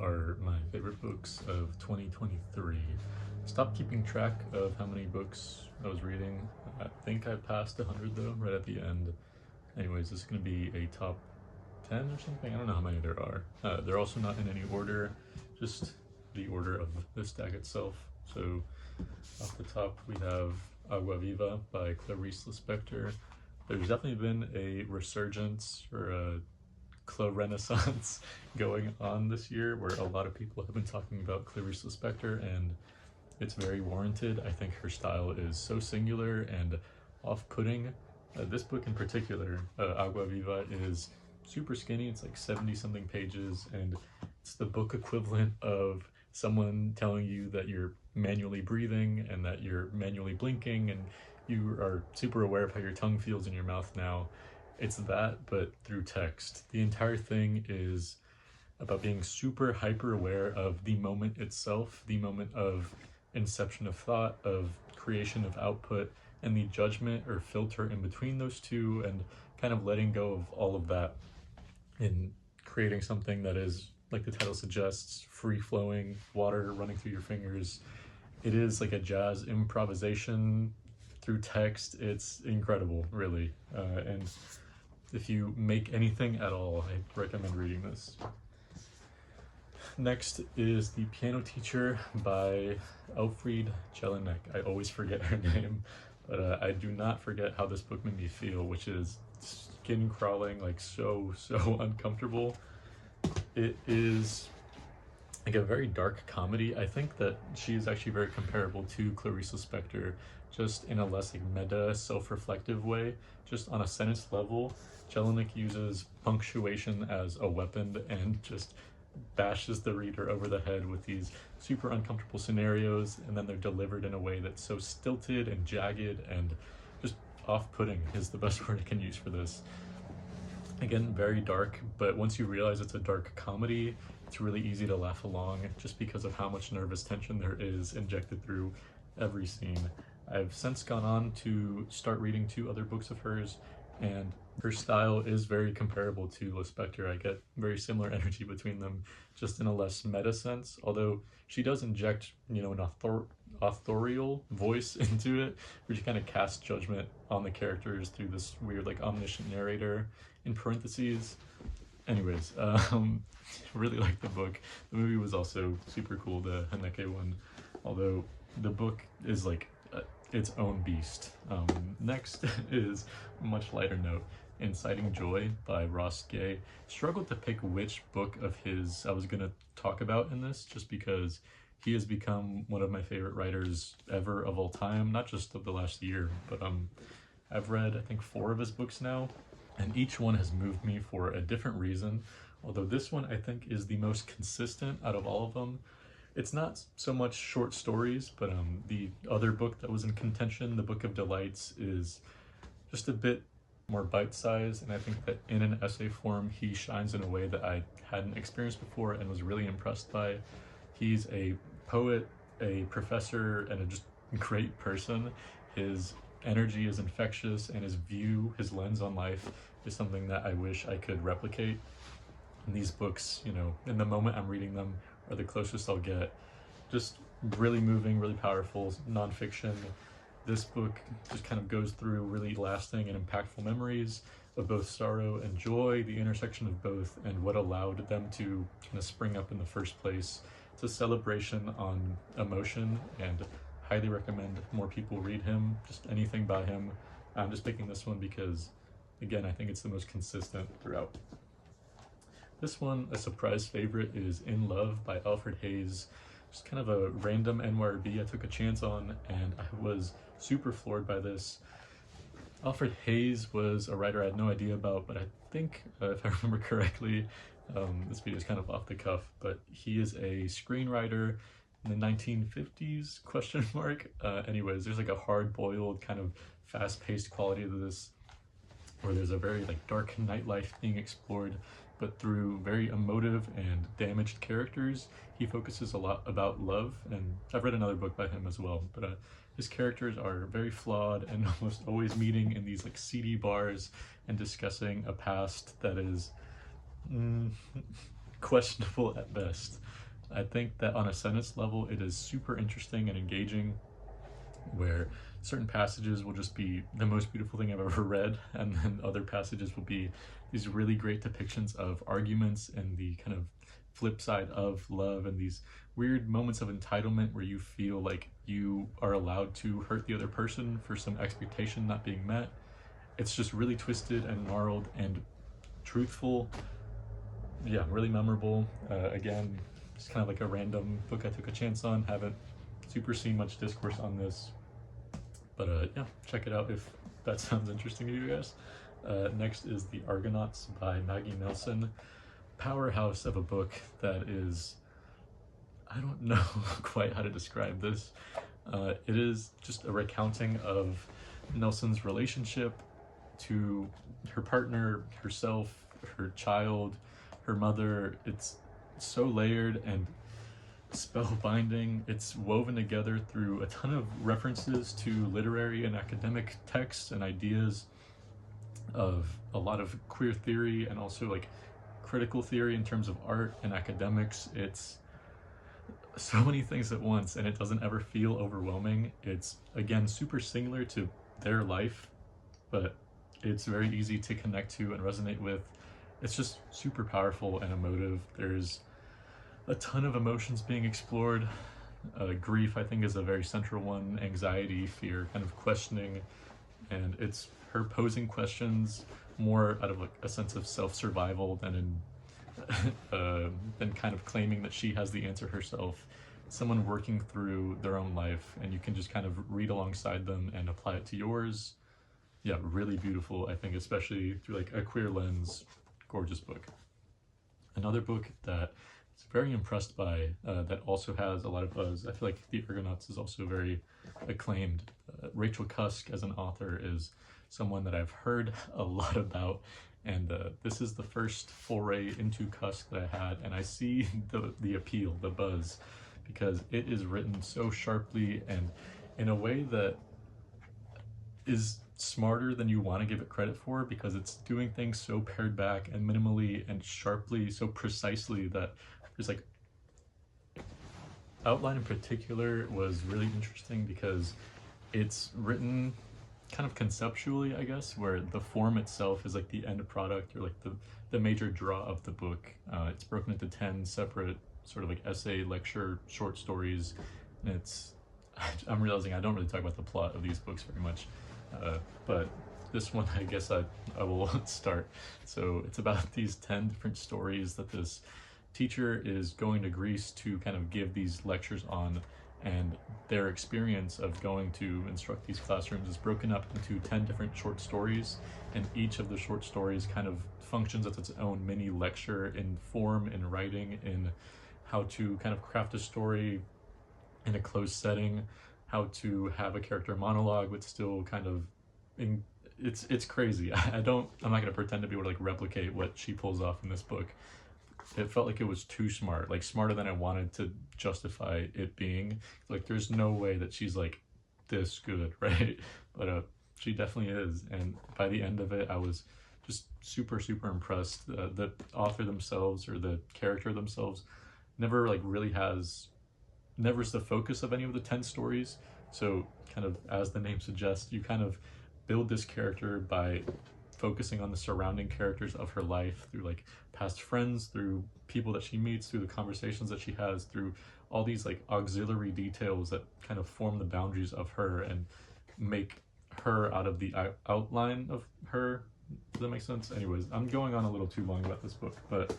are my favorite books of 2023. I stopped keeping track of how many books I was reading. I think I passed 100 though, right at the end. Anyways, this is going to be a top 10 or something. I don't know how many there are. They're also not in any order, just the order of the stack itself. So off the top we have Agua Viva by Clarice Lispector. There's definitely been a resurgence or a renaissance going on this year where a lot of people have been talking about Clarice Lispector, and it's very warranted. I think her style is so singular and off-putting. This book in particular, Agua Viva, is super skinny. It's like 70-something pages, and it's the book equivalent of someone telling you that you're manually breathing and that you're manually blinking and you are super aware of how your tongue feels in your mouth now. It's that, but through text. The entire thing is about being super hyper aware of the moment itself, the moment of inception of thought, of creation of output, and the judgment or filter in between those two, and kind of letting go of all of that in creating something that is, like the title suggests, free-flowing, water running through your fingers. It is like a jazz improvisation through text. It's incredible, really. And if you make anything at all, I recommend reading this. Next is The Piano Teacher by Elfriede Jelinek. I always forget her name, but I do not forget how this book made me feel, which is skin crawling, like so uncomfortable. It is like a very dark comedy. I think that she is actually very comparable to Clarice Lispector, just in a less like meta, self-reflective way. Just on a sentence level, Jelinek uses punctuation as a weapon and just bashes the reader over the head with these super uncomfortable scenarios, and then they're delivered in a way that's so stilted and jagged and just off-putting is the best word I can use for this. Again, very dark, but once you realize it's a dark comedy, it's really easy to laugh along just because of how much nervous tension there is injected through every scene. I've since gone on to start reading 2 other books of hers, and her style is very comparable to Lispector. I get very similar energy between them, just in a less meta sense, although she does inject, an authorial voice into it, where she kind of casts judgment on the characters through this weird, like, omniscient narrator, in parentheses. Anyways, really like the book. The movie was also super cool, the Haneke one, although the book is like its own beast. Next is a much lighter note, Inciting Joy by Ross Gay. Struggled to pick which book of his I was gonna talk about in this, just because he has become one of my favorite writers ever of all time, not just of the last year, but I've read I think 4 of his books now, and each one has moved me for a different reason, although this one I think is the most consistent out of all of them. It's not so much short stories, but the other book that was in contention, The Book of Delights, is just a bit more bite-sized, and I think that in an essay form he shines in a way that I hadn't experienced before and was really impressed by. He's a poet, a professor, and a just great person. His energy is infectious, and his lens on life is something that I wish I could replicate. And these books, in the moment I'm reading them, are the closest I'll get. Just really moving, really powerful nonfiction. This book just kind of goes through really lasting and impactful memories of both sorrow and joy, the intersection of both, and what allowed them to kind of spring up in the first place. It's a celebration on emotion, and highly recommend more people read him, just anything by him. I'm just picking this one because, again, I think it's the most consistent throughout. This one, a surprise favorite, is In Love by Alfred Hayes. Just kind of a random NYRB I took a chance on, and I was super floored by this. Alfred Hayes was a writer I had no idea about, but I think, if I remember correctly, this video is kind of off the cuff, but he is a screenwriter in the 1950s, question mark. Anyways, there's like a hard-boiled, kind of fast-paced quality to this, where there's a very like dark nightlife being explored, but through very emotive and damaged characters. He focuses a lot about love, and I've read another book by him as well, but his characters are very flawed and almost always meeting in these like seedy bars and discussing a past that is questionable at best. I think that on a sentence level, it is super interesting and engaging, where certain passages will just be the most beautiful thing I've ever read, and then other passages will be these really great depictions of arguments and the kind of flip side of love, and these weird moments of entitlement where you feel like you are allowed to hurt the other person for some expectation not being met. It's just really twisted and gnarled and truthful. Yeah, really memorable. Again, just kind of like a random book I took a chance on. Haven't super seen much discourse on this, but yeah, check it out if that sounds interesting to you guys. Next is The Argonauts by Maggie Nelson. Powerhouse of a book that is, I don't know quite how to describe this. It is just a recounting of Nelson's relationship to her partner, herself, her child, her mother. It's so layered and spellbinding. It's woven together through a ton of references to literary and academic texts and ideas of a lot of queer theory and also like critical theory in terms of art and academics. It's so many things at once, and it doesn't ever feel overwhelming. It's, again, super singular to their life, but it's very easy to connect to and resonate with. It's just super powerful and emotive. There's a ton of emotions being explored. Grief, I think, is a very central one. Anxiety, fear, kind of questioning, and it's her posing questions more out of like a sense of self-survival than than kind of claiming that she has the answer herself. Someone working through their own life, and you can just kind of read alongside them and apply it to yours. Yeah, really beautiful, I think, especially through like a queer lens. Gorgeous book. Another book that I'm very impressed by, that also has a lot of buzz. I feel like The Argonauts is also very acclaimed. Rachel Cusk as an author is someone that I've heard a lot about, and this is the first foray into Cusk that I had, and I see the appeal, the buzz, because it is written so sharply and in a way that is smarter than you want to give it credit for, because it's doing things so pared back and minimally and sharply, so precisely, that there's like outline in particular was really interesting because it's written kind of conceptually, I guess, where the form itself is like the end product or like the major draw of the book. It's broken into 10 separate sort of like essay, lecture, short stories, and I'm realizing I don't really talk about the plot of these books very much, but this one I guess I will start. So it's about these 10 different stories that this teacher is going to Greece to kind of give these lectures on, and their experience of going to instruct these classrooms is broken up into 10 different short stories, and each of the short stories kind of functions as its own mini lecture in form, in writing, in how to kind of craft a story in a closed setting, how to have a character monologue but still kind of it's crazy. I'm not going to pretend to be able to like replicate what she pulls off in this book. It felt like it was too smart, like smarter than I wanted to justify it being. Like there's no way that she's like this good, right? But she definitely is, and by the end of it I was just super impressed. The author themselves, or the character themselves, never is the focus of any of the 10 stories. So kind of as the name suggests, you kind of build this character by focusing on the surrounding characters of her life, through like past friends, through people that she meets, through the conversations that she has, through all these like auxiliary details that kind of form the boundaries of her and make her out of the outline of her. Does that make sense? Anyways, I'm going on a little too long about this book, but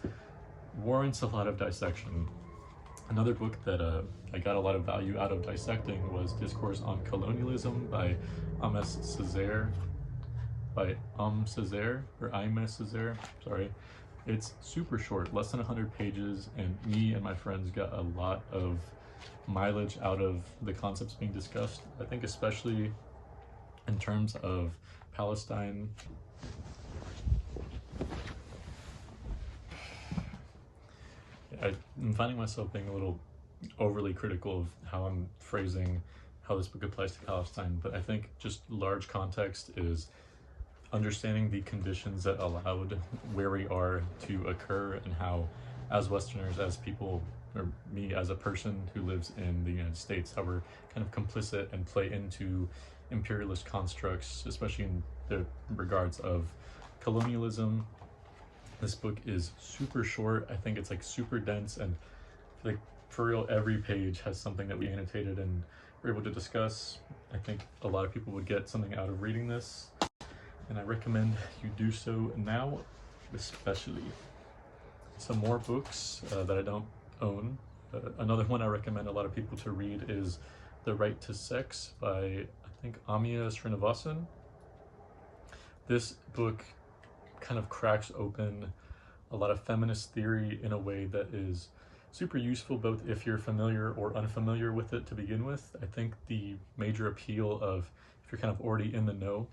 warrants a lot of dissection. Another book that I got a lot of value out of dissecting was Discourse on Colonialism by Aimé Césaire, sorry. It's super short, less than 100 pages, and me and my friends got a lot of mileage out of the concepts being discussed. I think especially in terms of Palestine. I'm finding myself being a little overly critical of how I'm phrasing how this book applies to Palestine, but I think just large context is understanding the conditions that allowed where we are to occur, and how as Westerners, as people, or me as a person who lives in the United States, how we're kind of complicit and play into imperialist constructs, especially in the regards of colonialism. This book is super short. I think it's like super dense, and like for real, every page has something that we annotated and were able to discuss. I think a lot of people would get something out of reading this, and I recommend you do so now, especially. Some more books that I don't own. Another one I recommend a lot of people to read is The Right to Sex by, I think, Amia Srinivasan. This book kind of cracks open a lot of feminist theory in a way that is super useful, both if you're familiar or unfamiliar with it to begin with. I think the major appeal of, if you're kind of already in the know,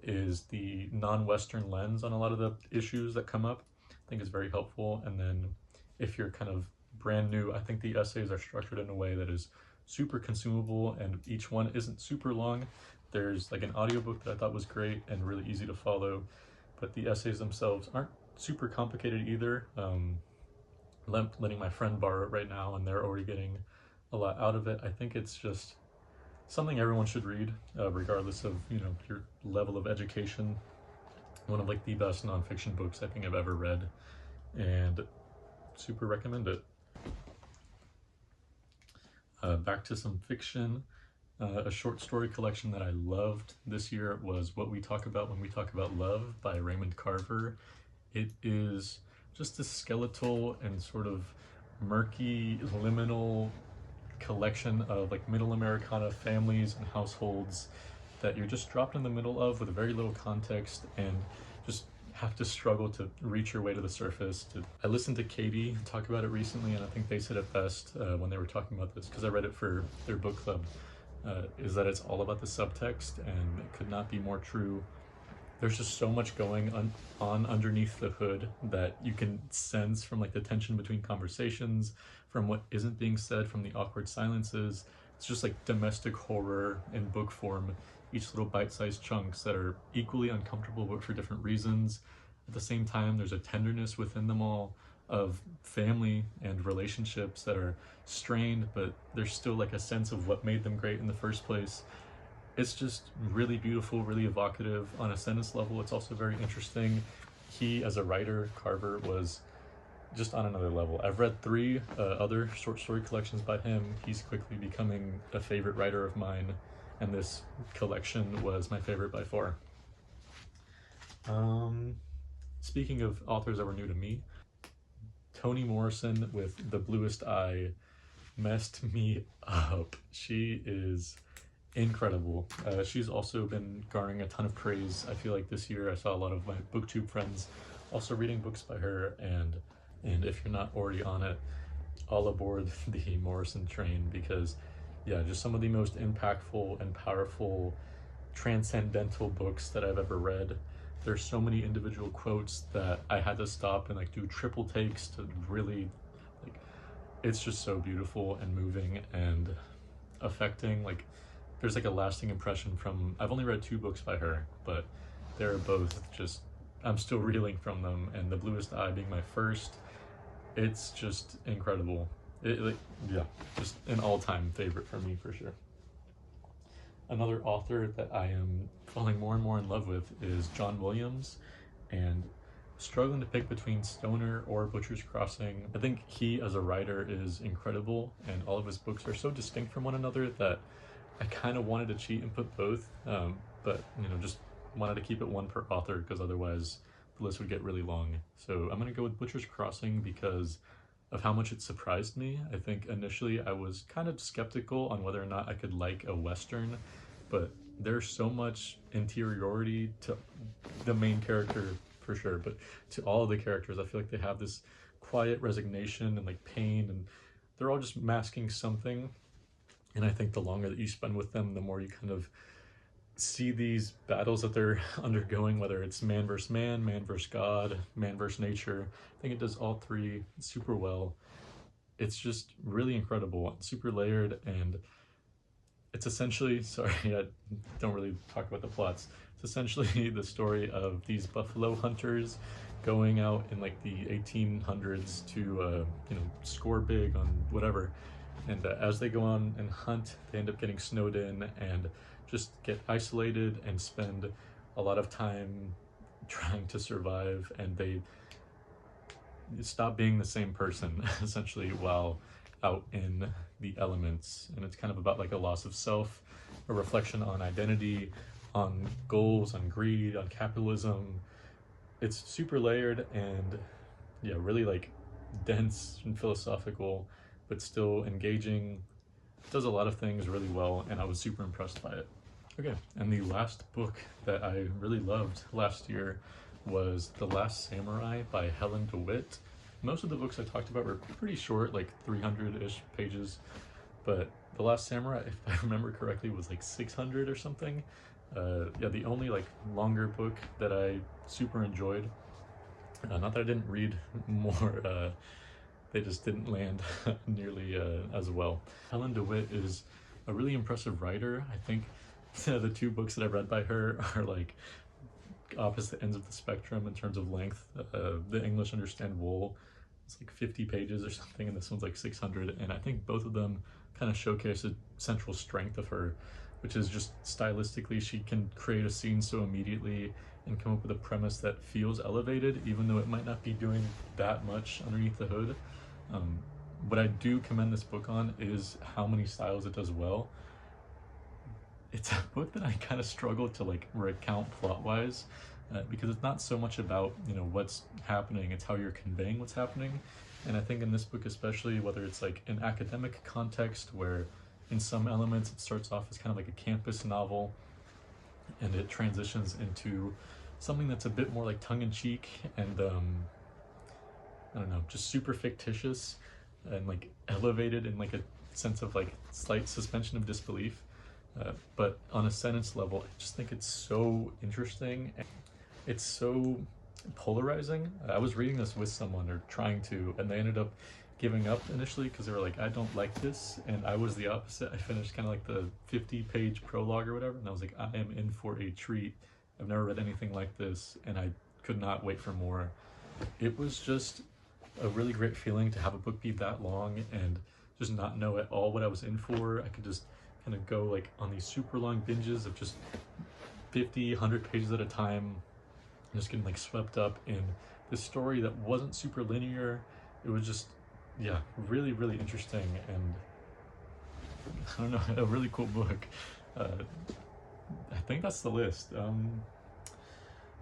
is the non-Western lens on a lot of the issues that come up. I think is very helpful. And then if you're kind of brand new, I think the essays are structured in a way that is super consumable, and each one isn't super long. There's like an audiobook that I thought was great and really easy to follow, but the essays themselves aren't super complicated either. Letting my friend borrow it right now, and they're already getting a lot out of it. I think it's just something everyone should read, regardless of, you know, your level of education. One of like the best nonfiction books I think I've ever read, and super recommend it. Back to some fiction. A short story collection that I loved this year was What We Talk About When We Talk About Love by Raymond Carver. It is just a skeletal and sort of murky, liminal collection of like middle Americana families and households that you're just dropped in the middle of with very little context, and just have to struggle to reach your way to the surface. I listened to Katie talk about it recently, and I think they said it best when they were talking about this, because I read it for their book club, is that it's all about the subtext, and it could not be more true. There's just so much going on underneath the hood that you can sense from like the tension between conversations, from what isn't being said, from the awkward silences. It's just like domestic horror in book form, each little bite-sized chunks that are equally uncomfortable but for different reasons. At the same time, there's a tenderness within them all of family and relationships that are strained, but there's still like a sense of what made them great in the first place. It's just really beautiful, really evocative on a sentence level. It's also very interesting. He, as a writer, Carver, was just on another level. I've read 3 other short story collections by him. He's quickly becoming a favorite writer of mine, and this collection was my favorite by far. Speaking of authors that were new to me, Toni Morrison with The Bluest Eye messed me up. She is incredible. She's also been garnering a ton of praise. I feel like this year I saw a lot of my booktube friends also reading books by her, and if you're not already on it, all aboard the Morrison train, because yeah, just some of the most impactful and powerful transcendental books that I've ever read. There's so many individual quotes that I had to stop and like do triple takes to really, like, it's just so beautiful and moving and affecting. Like, there's like a lasting impression from, I've only read 2 books by her, but they're both just, I'm still reeling from them, and The Bluest Eye being my first, it's just incredible. Yeah, just an all-time favorite for me for sure. Another author that I am falling more and more in love with is John Williams, and struggling to pick between Stoner or Butcher's Crossing. I think he as a writer is incredible, and all of his books are so distinct from one another that I kind of wanted to cheat and put both, but you know, just wanted to keep it one per author, because otherwise the list would get really long. So I'm gonna go with Butcher's Crossing because of how much it surprised me. I think initially I was kind of skeptical on whether or not I could like a Western, but there's so much interiority to the main character for sure, but to all of the characters, I feel like they have this quiet resignation and like pain, and they're all just masking something. And I think the longer that you spend with them, the more you kind of see these battles that they're undergoing, whether it's man versus man, man versus God, man versus nature. I think it does all 3 super well. It's just really incredible and super layered, and it's essentially, sorry, I don't really talk about the plots. It's essentially the story of these buffalo hunters going out in like the 1800s to, you know, score big on whatever. And as they go on and hunt, they end up getting snowed in and just get isolated and spend a lot of time trying to survive, and they stop being the same person essentially while out in the elements. And it's kind of about like a loss of self, a reflection on identity, on goals, on greed, on capitalism. It's super layered and yeah, really like dense and philosophical, but still engaging. It does a lot of things really well, and I was super impressed by it. Okay, and the last book that I really loved last year was The Last Samurai by Helen DeWitt. Most of the books I talked about were pretty short, like 300-ish pages, but The Last Samurai, if I remember correctly, was like 600 or something. Yeah, the only like longer book that I super enjoyed. Not that I didn't read more, they just didn't land nearly as well. Helen DeWitt is a really impressive writer. I think the two books that I've read by her are like opposite ends of the spectrum in terms of length. The English Understand Wool, it's like 50 pages or something, and this one's like 600, and I think both of them kind of showcase a central strength of her, which is just stylistically she can create a scene so immediately and come up with a premise that feels elevated even though it might not be doing that much underneath the hood. What I do commend this book on is how many styles it does well. It's a book that I kind of struggle to like recount plot-wise, because it's not so much about, you know, what's happening, it's how you're conveying what's happening. And I think in this book especially, whether it's like an academic context where in some elements it starts off as kind of like a campus novel and it transitions into something that's a bit more like tongue-in-cheek and I don't know, just super fictitious and like elevated in like a sense of like slight suspension of disbelief. But on a sentence level, I just think it's so interesting. It's so polarizing. I was reading this with someone or trying to, and they ended up giving up initially because they were like, I don't like this. And I was the opposite. I finished kind of like the 50-page prologue or whatever, and I was like, I am in for a treat. I've never read anything like this, and I could not wait for more. It was just a really great feeling to have a book be that long and just not know at all what I was in for. I could just kind of go like on these super long binges of just 50, 100 pages at a time, just getting like swept up in this story that wasn't super linear. It was just, yeah, really, really interesting, and I don't know, a really cool book. I think that's the list.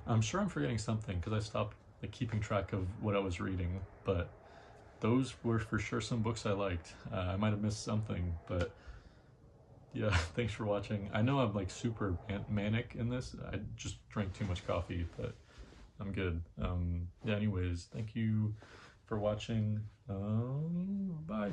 I'm sure I'm forgetting something because I stopped like keeping track of what I was reading, but those were for sure some books I liked. I might have missed something, but yeah, thanks for watching. I know I'm like super manic in this. I just drank too much coffee, but I'm good. Yeah, anyways, thank you for watching. Bye.